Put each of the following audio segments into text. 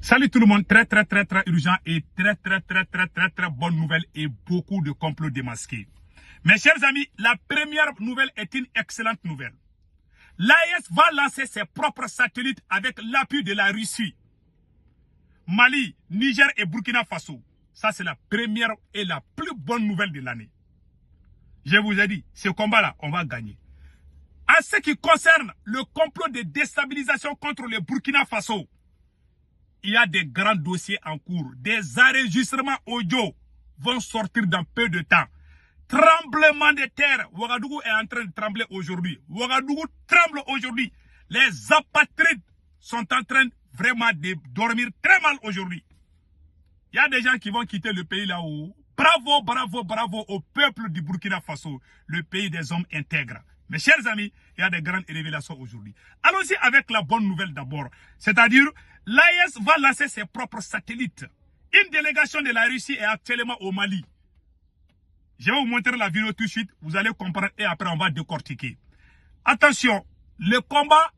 Salut tout le monde, très urgent et très bonne nouvelle et beaucoup de complots démasqués. Mes chers amis, la première nouvelle est une excellente nouvelle. L'AES va lancer ses propres satellites avec l'appui de la Russie. Mali, Niger et Burkina Faso. Ça c'est la première et la plus bonne nouvelle de l'année. Je vous ai dit, ce combat-là, on va gagner. En ce qui concerne le complot de déstabilisation contre le Burkina Faso, il y a des grands dossiers en cours. Des enregistrements audio vont sortir dans peu de temps. Tremblement de terre. Ouagadougou est en train de trembler aujourd'hui. Ouagadougou tremble aujourd'hui. Les apatrides sont en train vraiment de dormir très mal aujourd'hui. Il y a des gens qui vont quitter le pays là-haut. Bravo au peuple du Burkina Faso, le pays des hommes intègres. Mes chers amis, il y a des grandes révélations aujourd'hui. Allons-y avec la bonne nouvelle d'abord. C'est-à-dire, l'AES va lancer ses propres satellites. Une délégation de la Russie est actuellement au Mali. Je vais vous montrer la vidéo tout de suite. Vous allez comprendre et après on va décortiquer. Attention, le combat,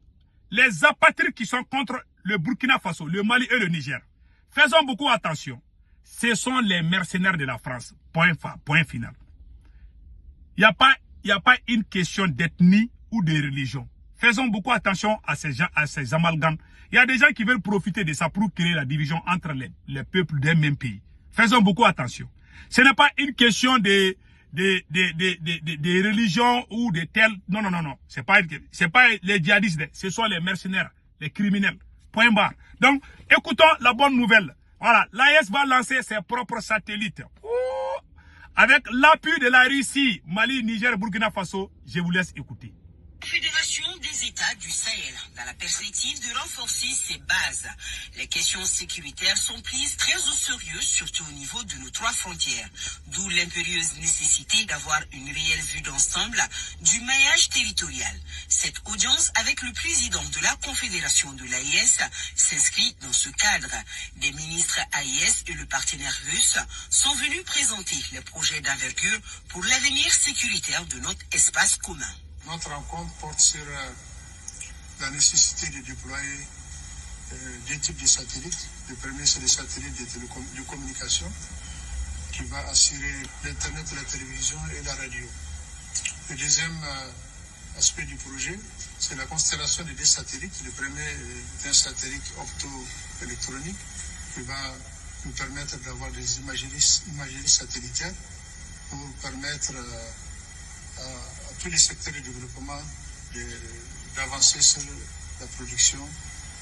les apatrides qui sont contre le Burkina Faso, le Mali et le Niger. Faisons beaucoup attention. Ce sont les mercenaires de la France. Point final. Il n'y a pas une question d'ethnie ou de religion. Faisons beaucoup attention à ces amalgames. Il y a des gens qui veulent profiter de ça pour créer la division entre les peuples d'un même pays. Faisons beaucoup attention. Ce n'est pas une question de religion ou de tel. Non. C'est pas les djihadistes. Ce sont les mercenaires, les criminels. Point barre. Donc, écoutons la bonne nouvelle. Voilà, l'AES va lancer ses propres satellites. Avec l'appui de la Russie, Mali, Niger, Burkina Faso, je vous laisse écouter. Fédération des États du Sahel, dans la perspective de renforcer ses bases. Les questions sécuritaires sont prises très au sérieux, surtout au niveau de nos trois frontières, d'où l'impérieuse nécessité d'avoir une réelle vue d'ensemble du maillage territorial. Cette audience avec le président de la Confédération de l'AES s'inscrit dans ce cadre. Des ministres AES et le partenaire russe sont venus présenter les projets d'envergure pour l'avenir sécuritaire de notre espace commun. Notre rencontre porte sur la nécessité de déployer deux types de satellites. Le premier, c'est les satellites de communication qui va assurer l'Internet, la télévision et la radio. Le deuxième aspect du projet, c'est la constellation de deux satellites. Le premier est un satellite opto-électronique qui va nous permettre d'avoir des imageries satellitaires pour permettre à tous les secteurs de développement d'avancer sur la production,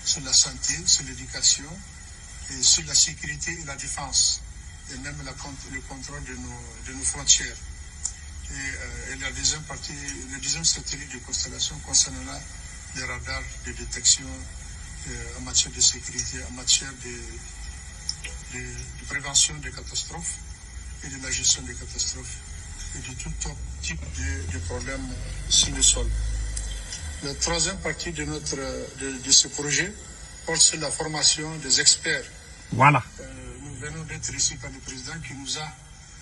sur la santé, sur l'éducation, et sur la sécurité et la défense, et même le contrôle de nos frontières. Et la deuxième partie, le deuxième satellite de constellation concernera les radars de détection en matière de sécurité, en matière de prévention des catastrophes et de la gestion des catastrophes et de tout type de problèmes sur le sol. La troisième partie de ce projet porte sur la formation des experts. Voilà. Nous venons d'être reçus par le président qui nous a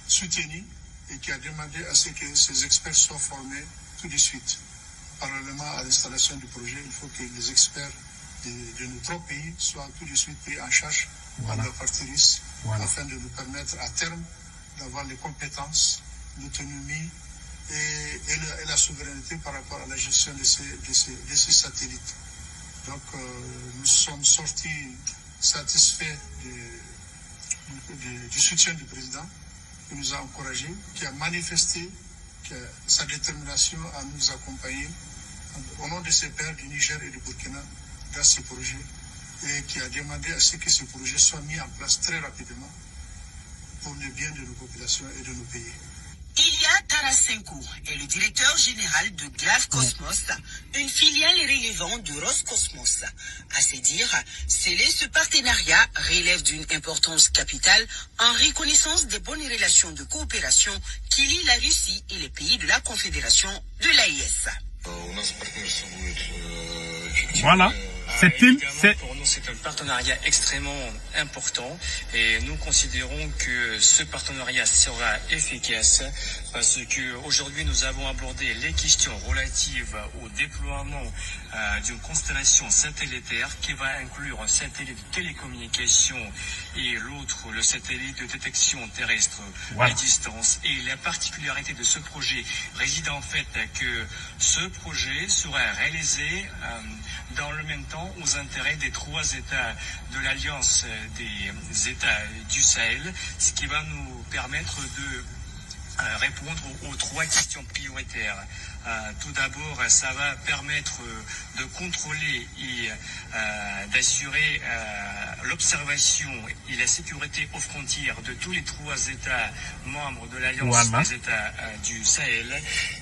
soutenus et qui a demandé à ce que ces experts soient formés tout de suite. Parallèlement à l'installation du projet, il faut que les experts de nos trois pays soient tout de suite pris en charge par la partie russe afin de nous permettre à terme d'avoir les compétences, l'autonomie et la souveraineté par rapport à la gestion de ces satellites. Donc nous sommes sortis satisfaits du soutien du président qui nous a encouragés, qui a manifesté sa détermination à nous accompagner au nom de ses pairs du Niger et du Burkina dans ce projet et qui a demandé à ce que ce projet soit mis en place très rapidement pour le bien de nos populations et de nos pays. Ilia Tarasenko est le directeur général de GLAV Cosmos, une filiale relevant de Roscosmos. À se dire, sceller ce partenariat relève d'une importance capitale en reconnaissance des bonnes relations de coopération qui lient la Russie et les pays de la Confédération de l'AES. Voilà. Pour nous, c'est un partenariat extrêmement important et nous considérons que ce partenariat sera efficace parce que aujourd'hui nous avons abordé les questions relatives au déploiement d'une constellation satellitaire qui va inclure un satellite de télécommunication et l'autre, le satellite de détection terrestre à distance. Et la particularité de ce projet réside en fait que ce projet sera réalisé dans le même temps aux intérêts des 3 États de l'Alliance des États du Sahel, ce qui va nous permettre de répondre aux 3 questions prioritaires. Tout d'abord, ça va permettre de contrôler et d'assurer l'observation et la sécurité aux frontières de tous les 3 États membres de l'Alliance des États du Sahel.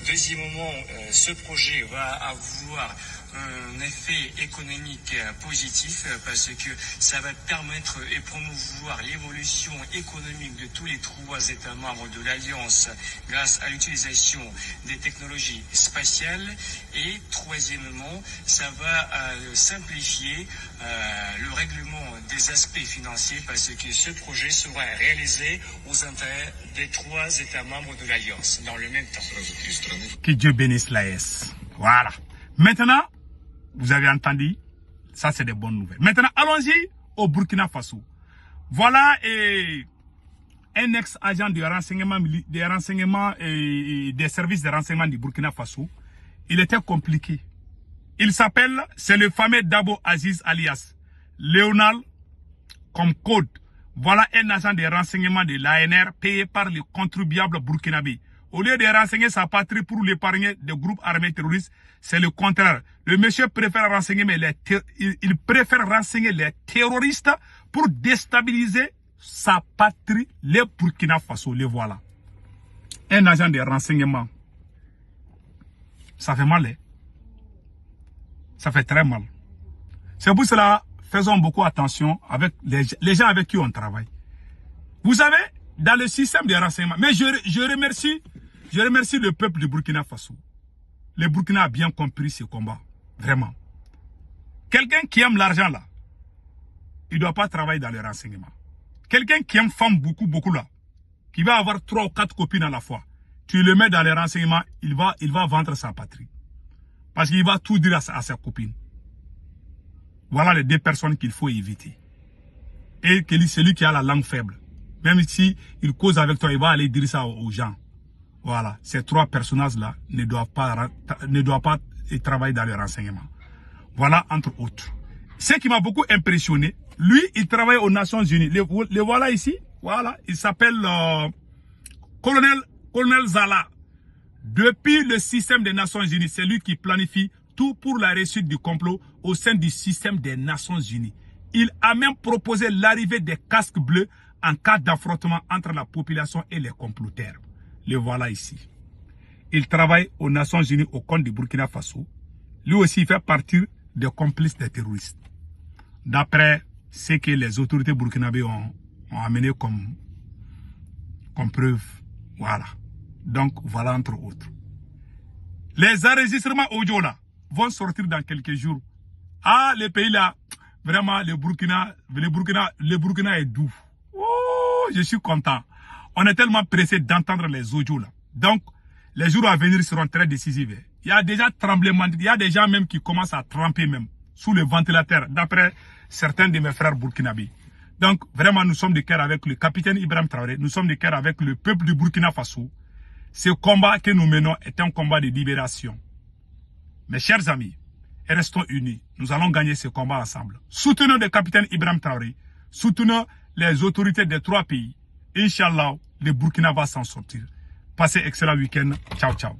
Deuxièmement, ce projet va avoir un effet économique positif parce que ça va permettre et promouvoir l'évolution économique de tous les 3 États membres de l'Alliance grâce à l'utilisation des technologies spatiales. Et troisièmement, ça va simplifier le règlement des aspects financiers parce que ce projet sera réalisé aux intérêts des 3 États membres de l'Alliance dans le même temps. Que Dieu bénisse l'AES. Voilà. Maintenant, vous avez entendu, ça c'est des bonnes nouvelles. Maintenant, allons-y au Burkina Faso. Voilà un ex-agent de renseignement, des services de renseignement du Burkina Faso. Il était compliqué. Il s'appelle, c'est le fameux Dabo Aziz alias Léonard comme code. Voilà un agent de renseignement de l'ANR payé par les contribuables burkinabés. Au lieu de renseigner sa patrie pour l'épargner des groupes armés terroristes, c'est le contraire. Le monsieur préfère renseigner, il préfère renseigner les terroristes pour déstabiliser sa patrie, les Burkina Faso. Les voilà. Un agent de renseignement. Ça fait mal, hein? Ça fait très mal. C'est pour cela, faisons beaucoup attention avec les gens avec qui on travaille. Vous savez, dans le système de renseignement, mais je remercie le peuple du Burkina Faso. Le Burkina a bien compris ce combat. Vraiment. Quelqu'un qui aime l'argent là, il ne doit pas travailler dans le renseignement. Quelqu'un qui aime femme beaucoup là, qui va avoir 3 ou 4 copines à la fois, tu le mets dans le renseignement, il va vendre sa patrie. Parce qu'il va tout dire à sa copine. Voilà les 2 personnes qu'il faut éviter. Et celui qui a la langue faible, même si il cause avec toi, il va aller dire ça aux gens. Voilà, ces 3 personnages-là ne doivent pas travailler dans le renseignement. Voilà, entre autres. Ce qui m'a beaucoup impressionné, lui, il travaille aux Nations Unies. Le voilà ici. Voilà, il s'appelle Colonel Zala. Depuis le système des Nations Unies, c'est lui qui planifie tout pour la réussite du complot au sein du système des Nations Unies. Il a même proposé l'arrivée des casques bleus en cas d'affrontement entre la population et les comploteurs. Le voilà ici. Il travaille aux Nations Unies au compte du Burkina Faso. Lui aussi, il fait partie des complices des terroristes. D'après ce que les autorités burkinabées ont amené comme preuve. Voilà. Donc, voilà entre autres. Les enregistrements audio là vont sortir dans quelques jours. Ah, les pays là, vraiment, le Burkina est doux. Oh, je suis content. On est tellement pressé d'entendre les audios là. Donc, les jours à venir seront très décisifs. Il y a déjà tremblement, il y a des gens même qui commencent à tremper même sous le ventilateur, d'après certains de mes frères burkinabés. Donc, vraiment, nous sommes de cœur avec le capitaine Ibrahim Traoré, nous sommes de cœur avec le peuple du Burkina Faso. Ce combat que nous menons est un combat de libération. Mes chers amis, restons unis. Nous allons gagner ce combat ensemble. Soutenons le capitaine Ibrahim Traoré. Soutenons les autorités des 3 pays. Inch'Allah, le Burkina va s'en sortir. Passez excellent week-end. Ciao, ciao.